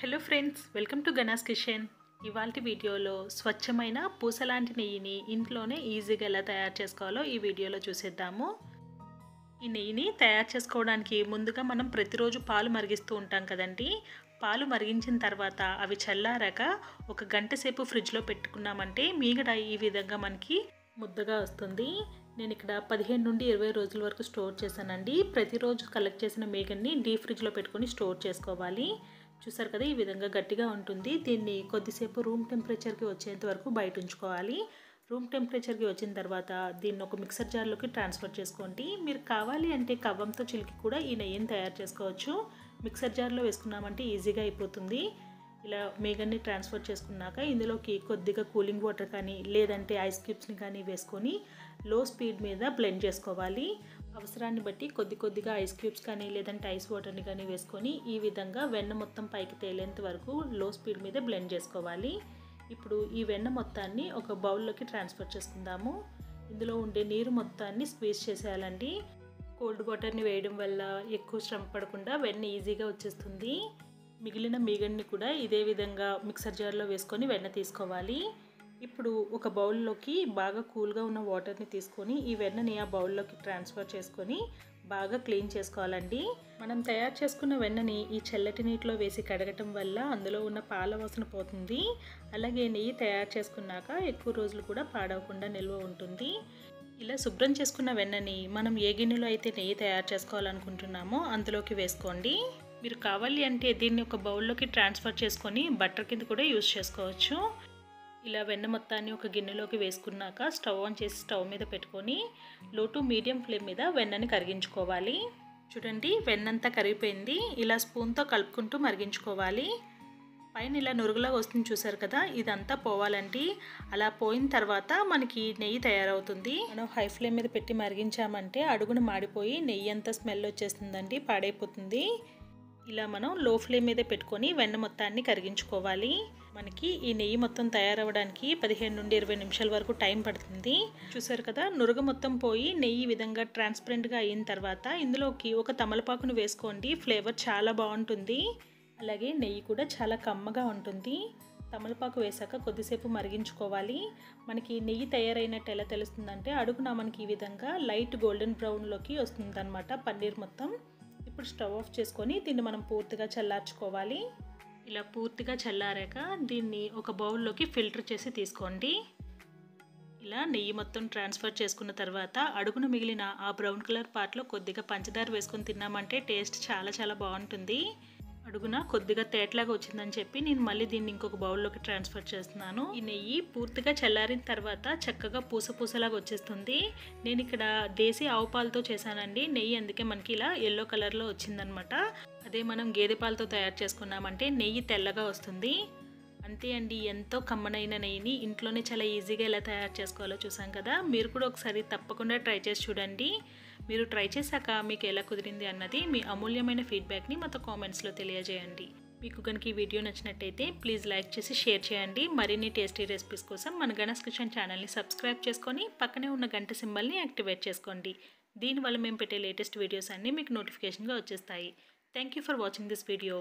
Hello friends, welcome to Gana's kitchen. ఇవాల్టి వీడియోలో స్వచ్ఛమైన పూసలాంటి నెయ్యిని ఇంట్లోనే ఈజీగా ఎలా తయారు చేసుకోవాలో ఈ వీడియోలో చూసేద్దాము. ఈ నెయ్యిని తయారు చేసుకోవడానికి ముందుగా మనం ప్రతిరోజు పాలు మరిగిస్తూ ఉంటాం కదండి. పాలు మరిగించిన తర్వాత అవి చల్లారాక ఒక గంట సేపు ఫ్రిడ్జ్లో పెట్టుకున్నామంటే మీగడ ఈ విధంగా మనకి ముద్దగా వస్తుంది. నేను ఇక్కడ 15 నుండి 20 రోజుల వరకు స్టోర్ చేశానండి. ప్రతిరోజు కలెక్ట్ చేసిన మీగడ్ని డీప్ ఫ్రిడ్జ్లో పెట్టుకొని స్టోర్ చేసుకోవాలి. చూసారు కదా, ఈ విధంగా గట్టిగా ఉంటుంది. దీన్ని కొద్దిసేపు రూమ్ టెంపరేచర్కి వచ్చేంత వరకు బయట ఉంచుకోవాలి. రూమ్ టెంపరేచర్కి వచ్చిన తర్వాత దీన్ని ఒక మిక్సర్ జార్లోకి ట్రాన్స్ఫర్ చేసుకోండి. మీరు కావాలి అంటే కవ్వంతో చిలికి కూడా ఈ నెయ్యిని తయారు చేసుకోవచ్చు. మిక్సర్ జార్లో వేసుకున్నామంటే ఈజీగా అయిపోతుంది. ఇలా మేగన్ని ట్రాన్స్ఫర్ చేసుకున్నాక ఇందులోకి కొద్దిగా కూలింగ్ వాటర్ కానీ లేదంటే ఐస్ క్యూబ్స్ని కానీ వేసుకొని లో స్పీడ్ మీద బ్లెండ్ చేసుకోవాలి. అవసరాన్ని బట్టి కొద్దిగా ఐస్ క్యూబ్స్ కానీ లేదంటే ఐస్ వాటర్ని కానీ వేసుకొని ఈ విధంగా వెన్న మొత్తం పైకి తేలేంత వరకు లో స్పీడ్ మీద బ్లెండ్ చేసుకోవాలి. ఇప్పుడు ఈ వెన్న మొత్తాన్ని ఒక బౌల్లోకి ట్రాన్స్ఫర్ చేసుకుందాము. ఇందులో ఉండే నీరు మొత్తాన్ని స్క్వీజ్ చేసేయాలండి. కోల్డ్ వాటర్ని వేయడం వల్ల ఎక్కువ శ్రమ పడకుండా వెన్న ఈజీగా వచ్చేస్తుంది. మిగిలిన మీగడ్ని కూడా ఇదే విధంగా మిక్సర్ జార్లో వేసుకొని వెన్న తీసుకోవాలి. ఇప్పుడు ఒక బౌల్లోకి బాగా కూల్గా ఉన్న వాటర్ని తీసుకొని ఈ వెన్నని ఆ బౌల్లోకి ట్రాన్స్ఫర్ చేసుకొని బాగా క్లీన్ చేసుకోవాలండి. మనం తయారు చేసుకున్న వెన్నని ఈ చల్లటి నీటిలో వేసి కడగటం వల్ల అందులో ఉన్న పాల వాసన పోతుంది. అలాగే నెయ్యి తయారు చేసుకున్నాక ఎక్కువ రోజులు కూడా పాడవకుండా నిల్వ ఉంటుంది. ఇలా శుభ్రం చేసుకున్న వెన్నని మనం ఏ గిన్నెలో అయితే నెయ్యి తయారు చేసుకోవాలనుకుంటున్నామో అందులోకి వేసుకోండి. మీరు కావాలి అంటే దీన్ని ఒక బౌల్లోకి ట్రాన్స్ఫర్ చేసుకొని బటర్ కింద కూడా యూజ్ చేసుకోవచ్చు. ఇలా వెన్న మొత్తాన్ని ఒక గిన్నెలోకి వేసుకున్నాక స్టవ్ ఆన్ చేసి స్టవ్ మీద పెట్టుకొని లో టు మీడియం ఫ్లేమ్ మీద వెన్నని కరిగించుకోవాలి. చూడండి, వెన్నంతా కరిగిపోయింది. ఇలా స్పూన్తో కలుపుకుంటూ మరిగించుకోవాలి. పైన ఇలా నురుగులా వస్తుంది చూసారు కదా, ఇదంతా పోవాలండి. అలా పోయిన తర్వాత మనకి నెయ్యి తయారవుతుంది. మనం హై ఫ్లేమ్ మీద పెట్టి మరిగించామంటే అడుగున మాడిపోయి నెయ్యి అంతా స్మెల్ వచ్చేస్తుందండి, పాడైపోతుంది. ఇలా మనం లో ఫ్లేమ్ మీద పెట్టుకొని వెన్న మొత్తాన్ని కరిగించుకోవాలి. మనకి ఈ నెయ్యి మొత్తం తయారవడానికి 15 నుండి 20 నిమిషాల వరకు టైం పడుతుంది. చూసారు కదా, నురుగ మొత్తం పోయి నెయ్యి విధంగా ట్రాన్స్పరెంట్గా అయిన తర్వాత ఇందులోకి ఒక తమలపాకును వేసుకోండి. ఫ్లేవర్ చాలా బాగుంటుంది. అలాగే నెయ్యి కూడా చాలా కమ్మగా ఉంటుంది. తమలపాకు వేసాక కొద్దిసేపు మరిగించుకోవాలి. మనకి నెయ్యి తయారైనట్టు ఎలా తెలుస్తుందంటే అడుగున మనకి ఈ విధంగా లైట్ గోల్డెన్ బ్రౌన్లోకి వస్తుందన్నమాట పన్నీర్ మొత్తం. ఇప్పుడు స్టవ్ ఆఫ్ చేసుకొని దీన్ని మనం పూర్తిగా చల్లార్చుకోవాలి. ఇలా పూర్తిగా చల్లారాక దీన్ని ఒక బౌల్లోకి ఫిల్టర్ చేసి తీసుకోండి. ఇలా నెయ్యి మొత్తం ట్రాన్స్ఫర్ చేసుకున్న తర్వాత అడుగున మిగిలిన ఆ బ్రౌన్ కలర్ పార్ట్లో కొద్దిగా పంచదార వేసుకొని తిన్నామంటే టేస్ట్ చాలా బాగుంటుంది. అడుగున కొద్దిగా తేటలాగా వచ్చిందని చెప్పి నేను మళ్ళీ దీన్ని ఇంకొక బౌల్లోకి ట్రాన్స్ఫర్ చేస్తున్నాను. ఈ నెయ్యి పూర్తిగా చల్లారిన తర్వాత చక్కగా పూసలాగా వచ్చేస్తుంది. నేను ఇక్కడ దేశీ ఆవు పాలతో చేశానండి నెయ్యి, అందుకే మనకి ఇలా ఎల్లో కలర్లో వచ్చిందనమాట. అదే మనం గేదె పాలతో తయారు చేసుకున్నామంటే నెయ్యి తెల్లగా వస్తుంది. అంతే అండి, ఎంతో కమ్మనైన నెయ్యిని ఇంట్లోనే చాలా ఈజీగా ఎలా తయారు చేసుకోవాలో చూసాం కదా. మీరు కూడా ఒకసారి తప్పకుండా ట్రై చేసి చూడండి. మీరు ట్రై చేశాక మీకు ఎలా కుదిరింది అన్నది మీ అమూల్యమైన ఫీడ్బ్యాక్ని మాతో కామెంట్స్లో తెలియజేయండి. మీకు కనుక ఈ వీడియో నచ్చినట్టయితే ప్లీజ్ లైక్ చేసి షేర్ చేయండి. మరిన్ని టేస్టీ రెసిపీస్ కోసం మన గణేష్ కిచెన్ ఛానల్ని సబ్స్క్రైబ్ చేసుకొని పక్కనే ఉన్న గంట సింబల్ని యాక్టివేట్ చేసుకోండి. దీనివల్ల మేము పెట్టే లేటెస్ట్ వీడియోస్ అన్నీ మీకు నోటిఫికేషన్గా వచ్చేస్తాయి. Thank you for watching this video.